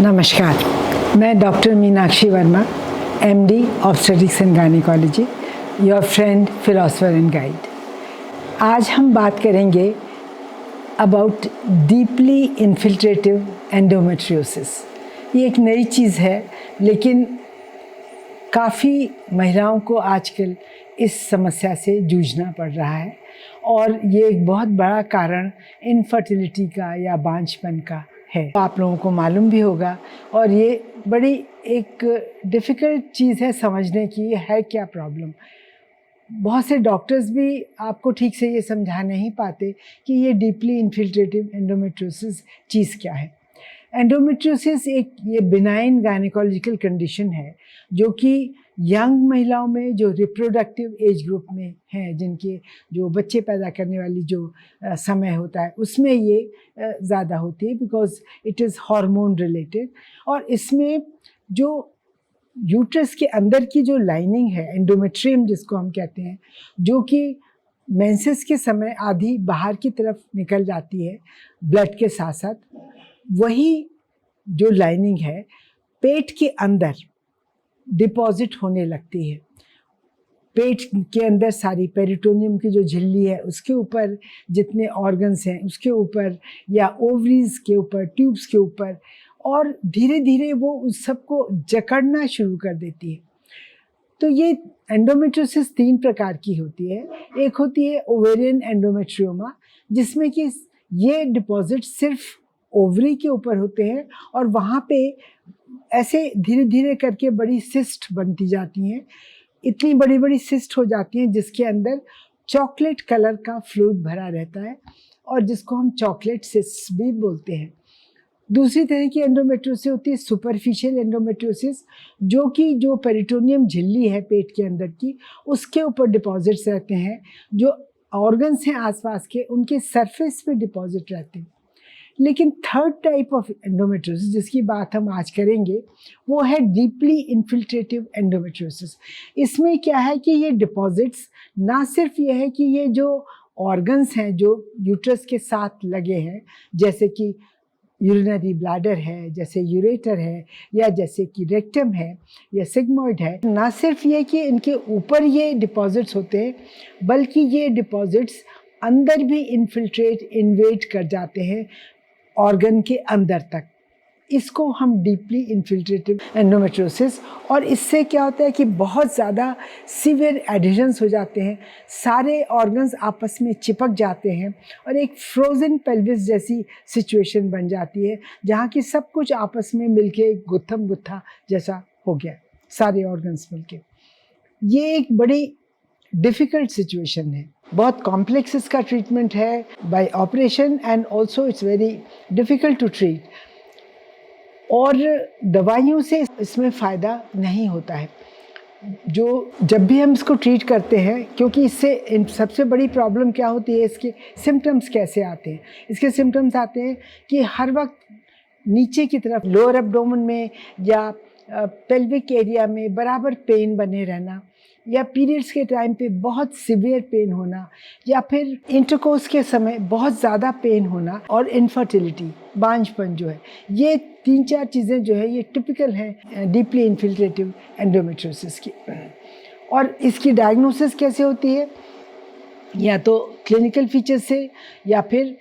नमस्कार, मैं doctor Meenakshi Verma, MD obstetrics and gynaecology, your friend, philosopher and guide. आज हम बात करेंगे अबाउट डीपली इन्फिल्ट्रेटिव एंडोमेट्रियोसिस। ये एक नई चीज़ है, लेकिन काफ़ी महिलाओं को आजकल इस समस्या से जूझना पड़ रहा है और ये एक बहुत बड़ा कारण इनफर्टिलिटी का या बांझपन का है। आप लोगों को मालूम भी होगा और ये बड़ी एक डिफ़िकल्ट चीज़ है समझने की, ये है क्या प्रॉब्लम। बहुत से डॉक्टर्स भी आपको ठीक से ये समझा नहीं पाते कि ये डीपली इन्फिल्ट्रेटिव एंडोमेट्रियोसिस चीज़ क्या है। एंडोमेट्रियोसिस एक ये बिनाइन गायनेकोलॉजिकल कंडीशन है जो कि यंग महिलाओं में जो रिप्रोडक्टिव एज ग्रुप में हैं, जिनके जो बच्चे पैदा करने वाली जो समय होता है उसमें ये ज़्यादा होती है, because it is hormone related. और इसमें जो यूट्रस के अंदर की जो लाइनिंग है, एंडोमेट्रियम जिसको हम कहते हैं, जो कि मेंसेस के समय आधी बाहर की तरफ निकल जाती है ब्लड के साथ साथ, वही जो लाइनिंग है पेट के अंदर डिपॉजिट होने लगती है। पेट के अंदर सारी पेरिटोनियम की जो झिल्ली है उसके ऊपर जितने ऑर्गन्स हैं उसके ऊपर, या ओवरीज के ऊपर, ट्यूब्स के ऊपर, और धीरे धीरे वो उस सबको जकड़ना शुरू कर देती है। तो ये एंडोमेट्रियोसिस 3 प्रकार की होती है। एक होती है ओवेरियन एंडोमेट्रियोमा, जिसमें कि ये डिपॉजिट सिर्फ ओवरी के ऊपर होते हैं और वहाँ पे ऐसे धीरे धीरे करके बड़ी सिस्ट बनती जाती हैं। इतनी बड़ी बड़ी सिस्ट हो जाती हैं जिसके अंदर चॉकलेट कलर का फ्लूइड भरा रहता है और जिसको हम चॉकलेट सिस्ट भी बोलते हैं। दूसरी तरह की एंडोमेट्रियोसिस होती है सुपरफिशियल एंडोमेट्रियोसिस, जो कि जो पेरिटोनियम झिल्ली है पेट के अंदर की, उसके ऊपर डिपॉजिट्स रहते हैं। जो ऑर्गन्स हैं आसपास के, उनके सरफेस पे डिपॉजिट रहते हैं। लेकिन थर्ड टाइप ऑफ एंडोमेट्रियोसिस जिसकी बात हम आज करेंगे वो है डीपली इन्फिल्ट्रेटिव एंडोमेट्रियोसिस। इसमें क्या है कि ये डिपॉजिट्स ना सिर्फ ये है कि ये जो ऑर्गन्स हैं जो यूट्रस के साथ लगे हैं, जैसे कि यूरिनरी ब्लैडर है, जैसे यूरेटर है, या जैसे कि रेक्टम है या सिग्मॉइड है, ना सिर्फ ये कि इनके ऊपर ये डिपॉजिट्स होते हैं, बल्कि ये डिपॉजिट्स अंदर भी इन्फिल्ट्रेट इन्वेड कर जाते हैं ऑर्गन के अंदर तक। इसको हम डीपली इन्फिल्ट्रेटिव एंडोमेट्रियोसिस, और इससे क्या होता है कि बहुत ज़्यादा सीवियर एडिशंस हो जाते हैं, सारे ऑर्गन्स आपस में चिपक जाते हैं और एक फ्रोज़न पेल्विस जैसी सिचुएशन बन जाती है, जहाँ की सब कुछ आपस में मिलके गुत्थम गुत्था जैसा हो गया, सारे ऑर्गन्स मिलके। ये एक बड़ी डिफ़िकल्ट सिचुएशन है, बहुत कॉम्प्लेक्स इसका ट्रीटमेंट है by operation, and also it's very difficult to treat. और दवाइयों से इसमें फ़ायदा नहीं होता है। जब भी हम इसको ट्रीट करते हैं, क्योंकि इससे सबसे बड़ी प्रॉब्लम क्या होती है, इसके सिम्टम्स कैसे आते हैं। इसके सिम्टम्स आते हैं कि हर वक्त नीचे की तरफ लोअर एब्डोमेन में या पेल्विक एरिया में बराबर पेन बने रहना, या पीरियड्स के टाइम पे बहुत सिवियर पेन होना, या फिर इंटरकोर्स के समय बहुत ज़्यादा पेन होना, और इनफर्टिलिटी, बांझपन जो है, ये 3-4 चीज़ें जो है ये टिपिकल हैं डीपली इन्फिल्ट्रेटिव एंडोमेट्रियोसिस की। और इसकी डायग्नोसिस कैसे होती है, या तो क्लिनिकल फीचर से, या फिर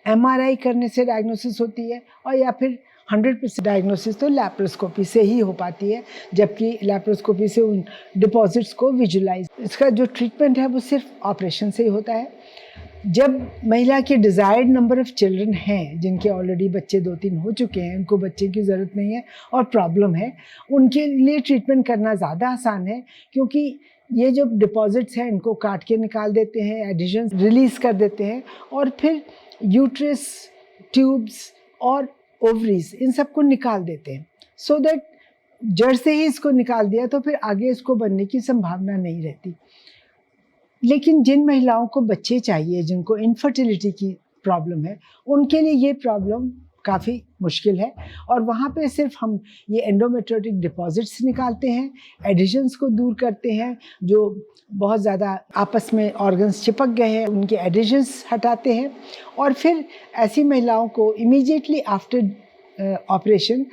MRI करने से डायग्नोसिस होती है, और या फिर 100% डायग्नोसिस तो लैप्रोस्कोपी से ही हो पाती है, जबकि लैप्रोस्कोपी से उन डिपॉजिट्स को विजुलाइज, इसका जो ट्रीटमेंट है वो सिर्फ ऑपरेशन से ही होता है। जब महिला के डिज़ायर्ड नंबर ऑफ़ चिल्ड्रन हैं, जिनके ऑलरेडी बच्चे 2-3 हो चुके हैं, उनको बच्चे की ज़रूरत नहीं है और प्रॉब्लम है, उनके लिए ट्रीटमेंट करना ज़्यादा आसान है, क्योंकि ये जो डिपॉजिट्स हैं इनको काट के निकाल देते हैं, एडिशन रिलीज़ कर देते हैं, और फिर यूट्रस, ट्यूब्स और ओवरीज, इन सबको निकाल देते हैं, सो दैट जड़ से ही इसको निकाल दिया तो फिर आगे इसको बनने की संभावना नहीं रहती। लेकिन जिन महिलाओं को बच्चे चाहिए, जिनको इनफर्टिलिटी की प्रॉब्लम है, उनके लिए ये प्रॉब्लम काफ़ी मुश्किल है। और वहाँ पे सिर्फ हम ये एंडोमेट्रियोटिक डिपॉजिट्स निकालते हैं, एडिशंस को दूर करते हैं, जो बहुत ज़्यादा आपस में ऑर्गन्स चिपक गए हैं उनके एडिशंस हटाते हैं, और फिर ऐसी महिलाओं को इमीडिएटली आफ्टर ऑपरेशन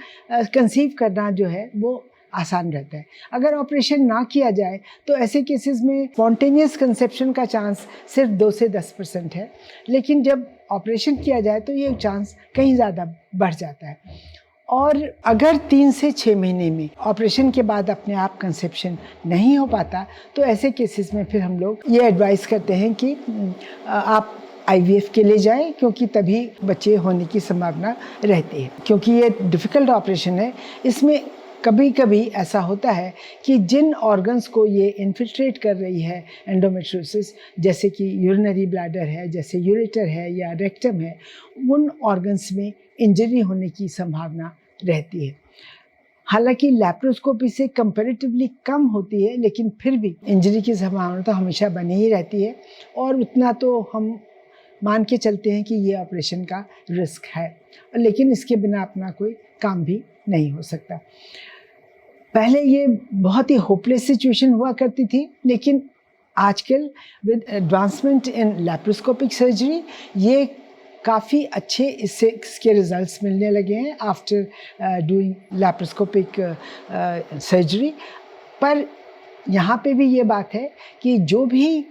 कंसीव करना जो है वो आसान रहता है। अगर ऑपरेशन ना किया जाए तो ऐसे केसेस में स्पॉन्टेनियस कंसेप्शन का चांस सिर्फ 2 से 10% है, लेकिन जब ऑपरेशन किया जाए तो ये चांस कहीं ज़्यादा बढ़ जाता है। और अगर 3 से 6 महीने में ऑपरेशन के बाद अपने आप कंसेप्शन नहीं हो पाता तो ऐसे केसेस में फिर हम लोग ये एडवाइस करते हैं कि आप IVF के लिए जाएं, क्योंकि तभी बच्चे होने की संभावना रहती है। क्योंकि ये डिफ़िकल्ट ऑपरेशन है, इसमें कभी कभी ऐसा होता है कि जिन ऑर्गन्स को ये इन्फिल्ट्रेट कर रही है एंडोमेट्रियोसिस, जैसे कि यूरिनरी ब्लैडर है, जैसे यूरेटर है या रेक्टम है, उन ऑर्गन्स में इंजरी होने की संभावना रहती है। हालांकि लैप्रोस्कोपी से कंपैरेटिवली कम होती है, लेकिन फिर भी इंजरी की संभावना तो हमेशा बनी ही रहती है, और उतना तो हम मान के चलते हैं कि ये ऑपरेशन का रिस्क है, लेकिन इसके बिना अपना कोई काम भी नहीं हो सकता। पहले ये बहुत ही होपलेस सिचुएशन हुआ करती थी, लेकिन आजकल with advancement in laparoscopic surgery ये काफ़ी अच्छे इसके रिजल्ट्स मिलने लगे हैं आफ्टर डूइंग लैप्रोस्कोपिक सर्जरी। पर यहाँ पे भी ये बात है कि जो भी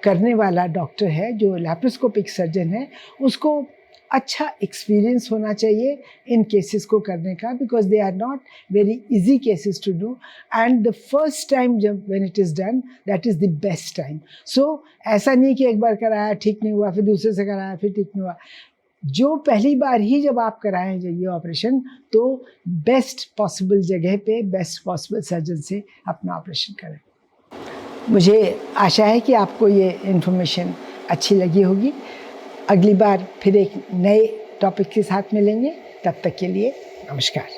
करने वाला डॉक्टर है, जो लैप्रोस्कोपिक सर्जन है, उसको अच्छा एक्सपीरियंस होना चाहिए इन केसेस को करने का, because they are not very easy cases to do, and the first time जब when it is done that is the best time. So ऐसा नहीं कि एक बार कराया ठीक नहीं हुआ, फिर दूसरे से कराया फिर ठीक नहीं हुआ। जो पहली बार ही जब आप कराएं ये ऑपरेशन, तो बेस्ट पॉसिबल जगह पे बेस्ट पॉसिबल सर्जन से अपना ऑपरेशन करें। मुझे आशा है कि आपको ये इन्फॉर्मेशन अच्छी लगी होगी। अगली बार फिर एक नए टॉपिक के साथ मिलेंगे, तब तक के लिए नमस्कार।